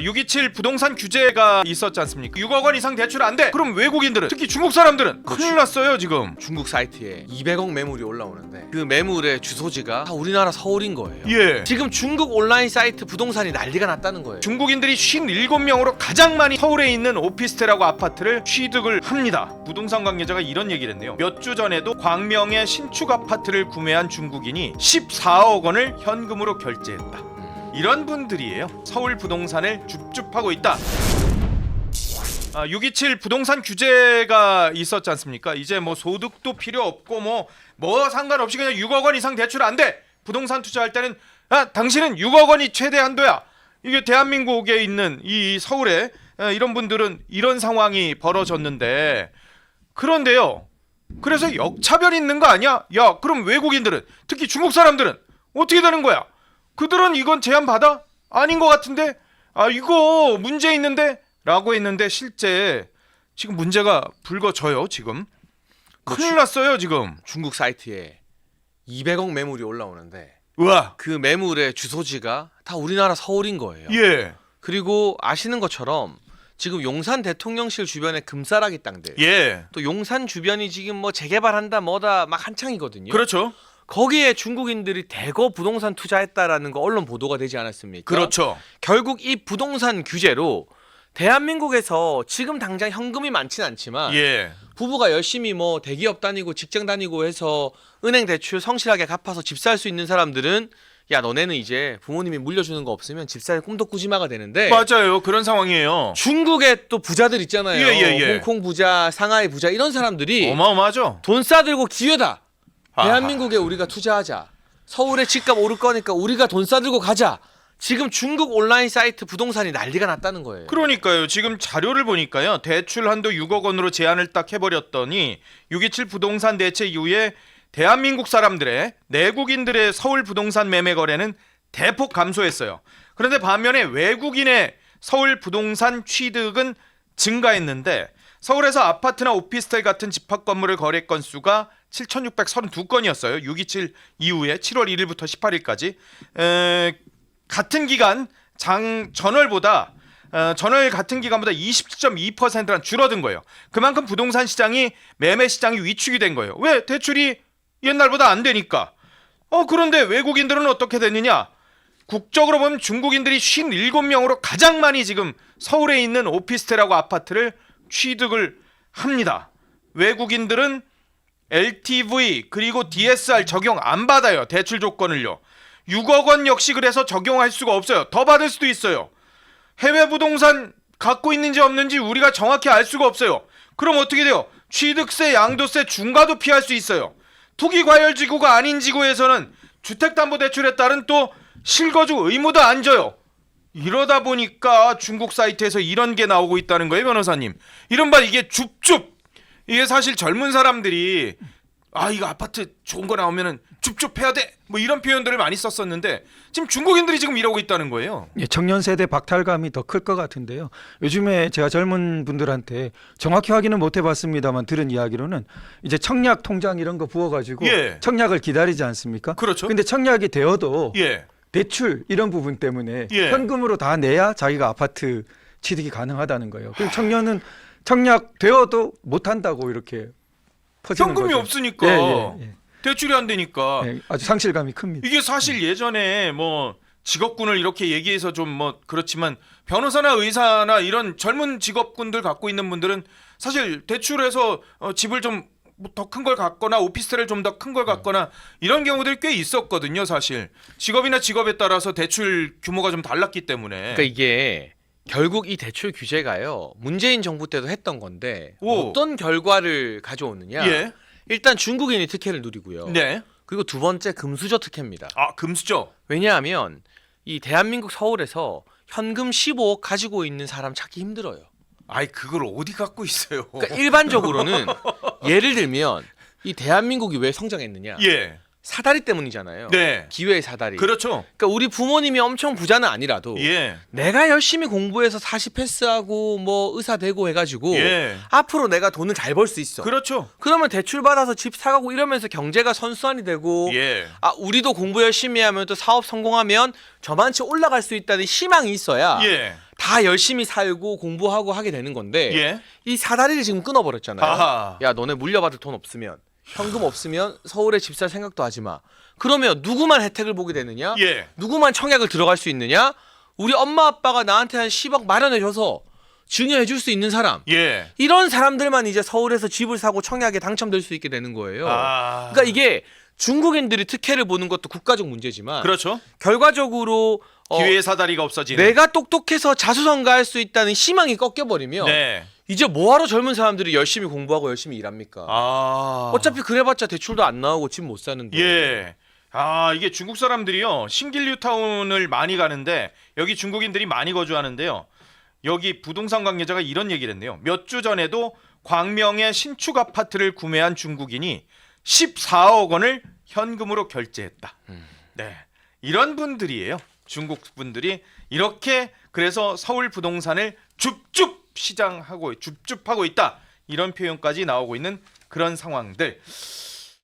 627 부동산 규제가 있었지 않습니까? 6억 원 이상 대출 안 돼. 그럼 외국인들은, 특히 중국 사람들은 큰일 났어요 지금. 중국 사이트에 200억 매물이 올라오는데 그 매물의 주소지가 다 우리나라 서울인 거예요. 예. 지금 중국 온라인 사이트 부동산이 난리가 났다는 거예요. 중국인들이 57명으로 가장 많이 서울에 있는 오피스텔하고 아파트를 취득을 합니다. 부동산 관계자가 이런 얘기를 했네요. 몇 주 전에도 광명의 신축 아파트를 구매한 중국인이 14억 원을 현금으로 결제했다. 이런 분들이에요. 서울 부동산을 줍줍하고 있다. 627 부동산 규제가 있었지 않습니까? 이제 뭐 소득도 필요 없고 뭐 상관없이 그냥 6억 원 이상 대출 안 돼. 부동산 투자할 때는 당신은 6억 원이 최대 한도야. 이게 대한민국에 있는 이 서울에 이런 분들은 이런 상황이 벌어졌는데, 그런데요. 그래서 역차별 있는 거 아니야? 야, 그럼 외국인들은, 특히 중국 사람들은 어떻게 되는 거야? 그들은 이건 제한 받아? 아닌 것 같은데? 이거 문제 있는데? 라고 했는데 실제 지금 문제가 불거져요. 지금 큰일 났어요 지금. 중국 사이트에 200억 매물이 올라오는데 우와. 그 매물의 주소지가 다 우리나라 서울인 거예요. 예. 그리고 아시는 것처럼 지금 용산 대통령실 주변의 금싸라기 땅들, 예. 또 용산 주변이 지금 뭐 재개발한다 뭐다 막 한창이거든요. 그렇죠. 거기에 중국인들이 대거 부동산 투자했다라는 거 언론 보도가 되지 않았습니까? 그렇죠. 결국 이 부동산 규제로 대한민국에서 지금 당장 현금이 많진 않지만 예. 부부가 열심히 뭐 대기업 다니고 직장 다니고 해서 은행 대출 성실하게 갚아서 집 살 수 있는 사람들은 야, 너네는 이제 부모님이 물려주는 거 없으면 집 살 꿈도 꾸지마가 되는데, 맞아요. 그런 상황이에요. 중국에 또 부자들 있잖아요. 예. 홍콩 부자, 상하이 부자 이런 사람들이 어마어마하죠. 돈 싸들고 기회다. 아하. 대한민국에 우리가 투자하자. 서울의 집값 오를 거니까 우리가 돈 싸들고 가자. 지금 중국 온라인 사이트 부동산이 난리가 났다는 거예요. 그러니까요. 지금 자료를 보니까요. 대출 한도 6억 원으로 제한을 딱 해버렸더니 627 부동산 대책 이후에 대한민국 사람들의, 내국인들의 서울 부동산 매매 거래는 대폭 감소했어요. 그런데 반면에 외국인의 서울 부동산 취득은 증가했는데, 서울에서 아파트나 오피스텔 같은 집합 건물을 거래 건수가 7,632건이었어요. 627 이후에 7월 1일부터 18일까지. 같은 기간 전월 같은 기간보다 27.2%란 줄어든 거예요. 그만큼 부동산 시장이, 매매 시장이 위축이 된 거예요. 왜? 대출이 옛날보다 안 되니까. 그런데 외국인들은 어떻게 됐느냐? 국적으로 보면 중국인들이 57명으로 가장 많이 지금 서울에 있는 오피스텔하고 아파트를 취득을 합니다. 외국인들은 LTV 그리고 DSR 적용 안 받아요. 대출 조건을요. 6억 원 역시 그래서 적용할 수가 없어요. 더 받을 수도 있어요. 해외 부동산 갖고 있는지 없는지 우리가 정확히 알 수가 없어요. 그럼 어떻게 돼요? 취득세, 양도세, 중과도 피할 수 있어요. 투기과열지구가 아닌 지구에서는 주택담보대출에 따른 또 실거주 의무도 안 져요. 이러다 보니까 중국 사이트에서 이런 게 나오고 있다는 거예요, 변호사님. 이른바 이게 줍줍. 이게 사실 젊은 사람들이 이거 아파트 좋은 거 나오면은 줍줍해야 돼. 뭐 이런 표현들을 많이 썼었는데 지금 중국인들이 지금 이러고 있다는 거예요. 예, 청년 세대 박탈감이 더 클 것 같은데요. 요즘에 제가 젊은 분들한테 정확히 확인은 못 해봤습니다만 들은 이야기로는 이제 청약 통장 이런 거 부어가지고 예. 청약을 기다리지 않습니까? 그렇죠. 근데 청약이 되어도 예. 대출 이런 부분 때문에 예. 현금으로 다 내야 자기가 아파트 취득이 가능하다는 거예요. 그럼 청년은 청약 되어도 못 한다고 이렇게 퍼지는 현금이 거죠. 없으니까 예. 대출이 안 되니까. 예, 아주 상실감이 큽니다. 이게 사실 예전에 뭐 직업군을 이렇게 얘기해서 좀 뭐 그렇지만 변호사나 의사나 이런 젊은 직업군들 갖고 있는 분들은 사실 대출해서 집을 좀 더 큰 걸 갖거나 오피스텔을 좀 더 큰 걸 갖거나 이런 경우들이 꽤 있었거든요. 사실 직업이나 직업에 따라서 대출 규모가 좀 달랐기 때문에. 그러니까 이게 결국 이 대출 규제가요, 문재인 정부 때도 했던 건데 어떤 결과를 가져오느냐. 예. 일단 중국인이 특혜를 누리고요. 네. 그리고 두 번째 금수저 특혜입니다. 금수저. 왜냐하면 이 대한민국 서울에서 현금 15억 가지고 있는 사람 찾기 힘들어요. 그걸 어디 갖고 있어요? 그러니까 일반적으로는 예를 들면 이 대한민국이 왜 성장했느냐? 예. 사다리 때문이잖아요. 네. 기회의 사다리. 그렇죠. 그러니까 우리 부모님이 엄청 부자는 아니라도 예. 내가 열심히 공부해서 사시 패스하고 뭐 의사 되고 해가지고 예. 앞으로 내가 돈을 잘 벌 수 있어. 그렇죠. 그러면 대출 받아서 집 사가고 이러면서 경제가 선순환이 되고 예. 우리도 공부 열심히 하면 또 사업 성공하면 저만치 올라갈 수 있다는 희망이 있어야 예. 다 열심히 살고 공부하고 하게 되는 건데 예. 이 사다리를 지금 끊어버렸잖아요. 아하. 야 너네 물려받을 돈 없으면 현금 없으면 서울에 집 살 생각도 하지 마. 그러면 누구만 혜택을 보게 되느냐? 예. 누구만 청약을 들어갈 수 있느냐? 우리 엄마 아빠가 나한테 한 10억 마련해줘서 증여해줄 수 있는 사람. 예. 이런 사람들만 이제 서울에서 집을 사고 청약에 당첨될 수 있게 되는 거예요. 아. 그러니까 이게 중국인들이 특혜를 보는 것도 국가적 문제지만 그렇죠. 결과적으로 기회의 사다리가 없어지는. 내가 똑똑해서 자수성가할 수 있다는 희망이 꺾여버리면 네. 이제 뭐하러 젊은 사람들이 열심히 공부하고 열심히 일합니까? 아. 어차피 그래봤자 대출도 안 나오고 집 못 사는데. 예. 아, 이게 중국 사람들이요. 신길류 타운을 많이 가는데 여기 중국인들이 많이 거주하는데요. 여기 부동산 관계자가 이런 얘기를 했네요. 몇 주 전에도 광명의 신축 아파트를 구매한 중국인이 14억 원을 현금으로 결제했다. 네. 이런 분들이에요. 중국 분들이 이렇게 그래서 서울 부동산을 줍줍 시장하고 줍줍하고 있다. 이런 표현까지 나오고 있는 그런 상황들.